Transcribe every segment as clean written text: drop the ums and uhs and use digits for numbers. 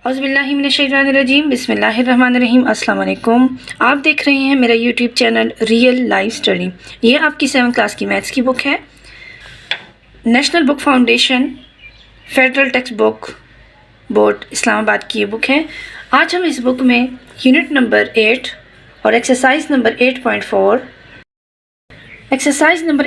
औज़ु बिल्लाहि मिनश शैतानिर रजीम बिस्मिल्लाहिर रहमानिर रहीम। अस्सलाम वालेकुम। आप देख रहे हैं मेरा YouTube channel real life study. ये आपकी 7th क्लास की मैथ्स की बुक है, national book foundation federal text book board Islamabad की ये बुक है। आज हम इस बुक में यूनिट नंबर 8 और एक्सरसाइज नंबर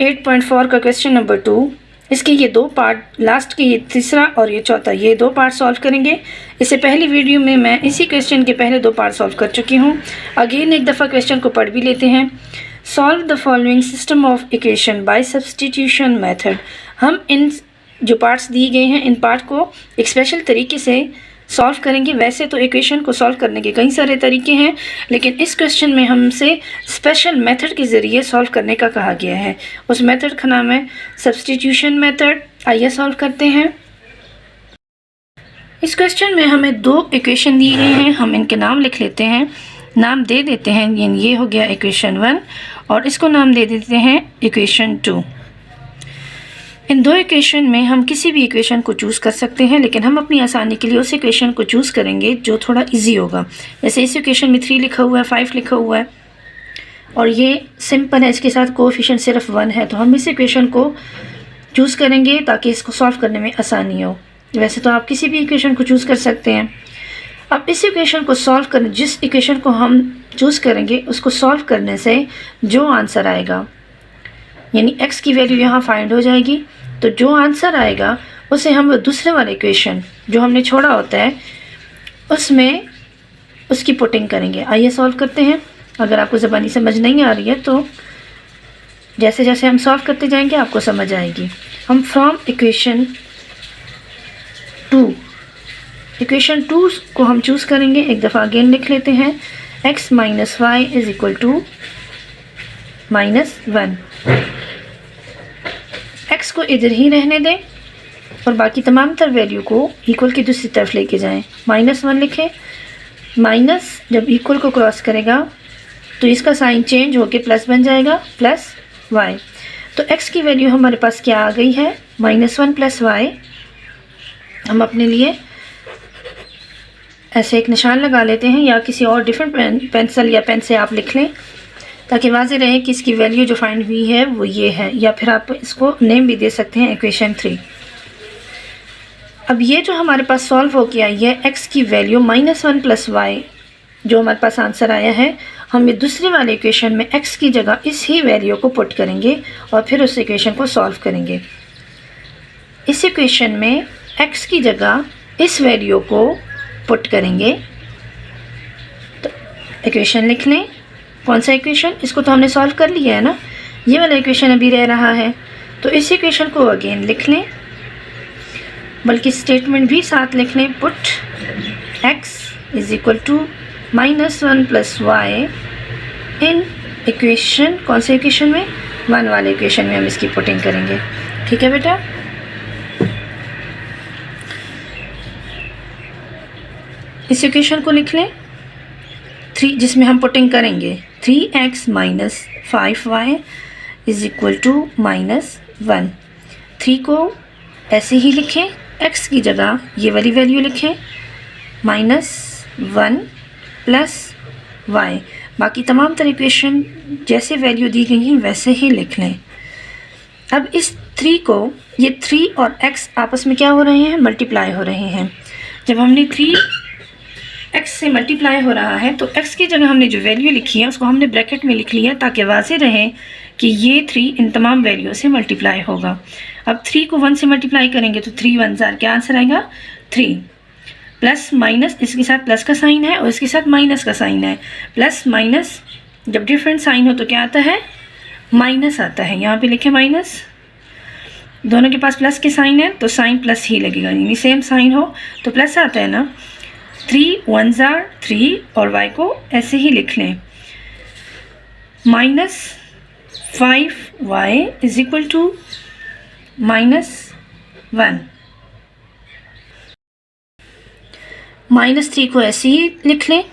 8.4 का क्वेश्चन नंबर 2, इसके ये दो पार्ट, लास्ट के ये तीसरा और ये चौथा, ये दो पार्ट सॉल्व करेंगे। इससे पहली वीडियो में मैं इसी क्वेश्चन के पहले दो पार्ट सॉल्व कर चुकी हूँ। अगेन एक दफ़ा क्वेश्चन को पढ़ भी लेते हैं। Solve the following system of equation by substitution method. हम इन जो पार्ट्स दिए गए हैं, इन पार्ट को एक स्पेशल तरीके से सॉल्व करेंगे। वैसे तो इक्वेशन को सॉल्व करने के कई सारे तरीके हैं, लेकिन इस क्वेश्चन में हमसे स्पेशल मेथड के ज़रिए सॉल्व करने का कहा गया है। उस मेथड का नाम है सब्सटीट्यूशन मेथड। आइए सॉल्व करते हैं। इस क्वेश्चन में हमें दो इक्वेशन दिए गए हैं, हम इनके नाम लिख लेते हैं, नाम दे देते हैं। ये हो गया इक्वेशन 1 और इसको नाम दे देते हैं इक्वेशन 2। इन दो इक्वेशन में हम किसी भी इक्वेशन को चूज़ कर सकते हैं, लेकिन हम अपनी आसानी के लिए उस इक्वेशन को चूज़ करेंगे जो थोड़ा इजी होगा। जैसे इस इक्वेशन में 3 लिखा हुआ है, 5 लिखा हुआ है और ये सिंपल है, इसके साथ कोएफिशिएंट सिर्फ 1 है, तो हम इस इक्वेशन को चूज़ करेंगे ताकि इसको सॉल्व करने में आसानी हो। वैसे तो आप किसी भी इक्वेशन को चूज़ कर सकते हैं। अब इस इक्वेशन को सॉल्व करने, जिस इक्वेशन को हम चूज़ करेंगे उसको सॉल्व करने से जो आंसर आएगा, यानी x की वैल्यू यहाँ फाइंड हो जाएगी, तो जो आंसर आएगा उसे हम दूसरे वाले इक्वेशन जो हमने छोड़ा होता है उसमें उसकी पुटिंग करेंगे। आइए सॉल्व करते हैं। अगर आपको ज़बानी समझ नहीं आ रही है तो जैसे जैसे हम सॉल्व करते जाएंगे आपको समझ आएगी। हम फ्रॉम इक्वेशन 2 को हम चूज़ करेंगे। एक दफ़ा अगेन लिख लेते हैं, x minus y is equal to -1। x को इधर ही रहने दें और बाकी तमाम तर वैल्यू को इक्वल की दूसरी तरफ लेके जाएं। -1 लिखें। माइनस जब इक्वल को क्रॉस करेगा तो इसका साइन चेंज होके प्लस बन जाएगा, प्लस y। तो x की वैल्यू हमारे पास क्या आ गई है, -1 प्लस y। हम अपने लिए ऐसे एक निशान लगा लेते हैं, या किसी और डिफरेंट पेंसिल या पेन से आप लिख लें ताकि वाज़ेह रहे कि इसकी वैल्यू जो फाइंड हुई है वो ये है, या फिर आप इसको नेम भी दे सकते हैं इक्वेशन 3। अब ये जो हमारे पास सॉल्व हो गया, ये x की वैल्यू -1 प्लस y जो हमारे पास आंसर आया है, हम ये दूसरे वाले इक्वेशन में x की जगह इस ही वैल्यू को पुट करेंगे और फिर उस इक्वेशन को सॉल्व करेंगे। इस इक्वेशन में x की जगह इस वैल्यू को पुट करेंगे। तो इक्वेशन लिख लें। कौन सा इक्वेशन, इसको तो हमने सॉल्व कर लिया है ना, ये वाला इक्वेशन अभी रह रहा है, तो इस इक्वेशन को अगेन लिख लें, बल्कि स्टेटमेंट भी साथ लिख लें। Put x is equal to -1 plus y in equation, कौन से इक्वेशन में, 1 वाले इक्वेशन में हम इसकी पुटिंग करेंगे। ठीक है बेटा। इस इक्वेशन को लिख लें 3, जिसमें हम पुटिंग करेंगे 3x minus 5y is equal to -1। 3 को ऐसे ही लिखें, x की जगह ये वाली वैल्यू लिखें, -1 प्लस y। बाकी तमाम तरह इक्वेशन जैसे वैल्यू दी गई हैं वैसे ही लिख लें। अब इस 3 को, ये 3 और x आपस में क्या हो रहे हैं, मल्टीप्लाई हो रहे हैं। जब हमने 3x से मल्टीप्लाई हो रहा है तो x की जगह हमने जो वैल्यू लिखी है उसको हमने ब्रैकेट में लिख लिया ताकि वाज़ेह रहे कि ये 3 इन तमाम वैल्यू से मल्टीप्लाई होगा। अब 3 को 1 से मल्टीप्लाई करेंगे तो 3 1 ज़ार, क्या आंसर आएगा 3। प्लस माइनस, इसके साथ प्लस का साइन है और इसके साथ माइनस का साइन है। प्लस माइनस जब डिफरेंट साइन हो तो क्या आता है, माइनस आता है। यहाँ पे लिखे माइनस, दोनों के पास प्लस के साइन है तो साइन प्लस ही लगेगा, यानी सेम साइन हो तो प्लस आता है ना। 3 1 ज़ार 3 और y को ऐसे ही लिख लें, -5y इज़ इक्वल टू -1। -3 को ऐसे ही लिख लें।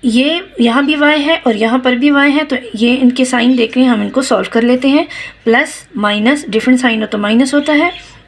ये यहाँ भी y है और यहाँ पर भी y है, तो ये इनके साइन देख लें, हम इनको सॉल्व कर लेते हैं। प्लस माइनस डिफरेंट साइन हो तो माइनस होता है,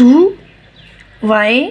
2y.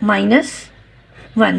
-1.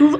2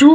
2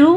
2,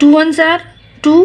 2 1s are 2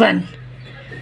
1.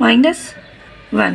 -1.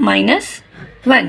-1.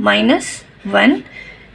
-1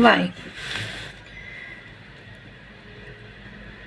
y.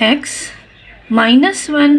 x -1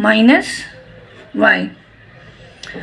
-y.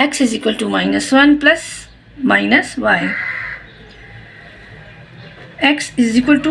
x is equal to -1 plus -y. x is equal to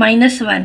-1.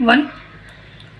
1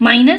-1.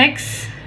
x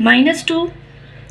-2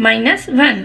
-1،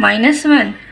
-1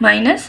-1،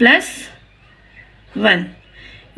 +1،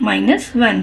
-1۔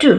2۔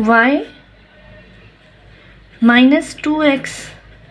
y -2x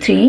3،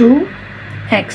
2x،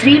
3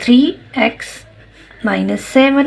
3x - 7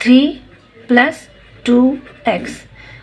3 + 2x،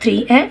3x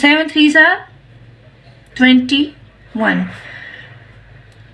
7 3s are 21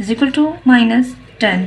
= -10.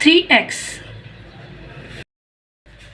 3x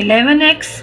11x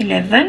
11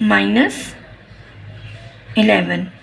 -11.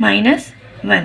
-1.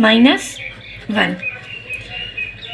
-1.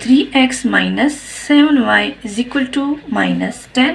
3x - 7y = -10.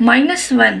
-1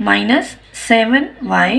-7y،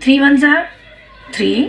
3 1s are 3،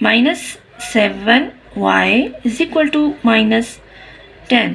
-7y = -10.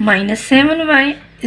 -7y =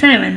7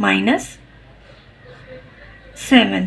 -7۔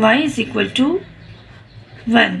y = 1۔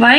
y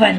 1۔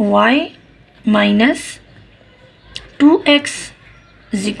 y - 2x =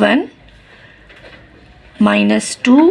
1 -2،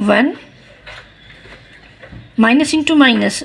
1 -*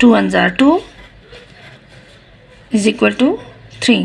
2 1 2 = 3۔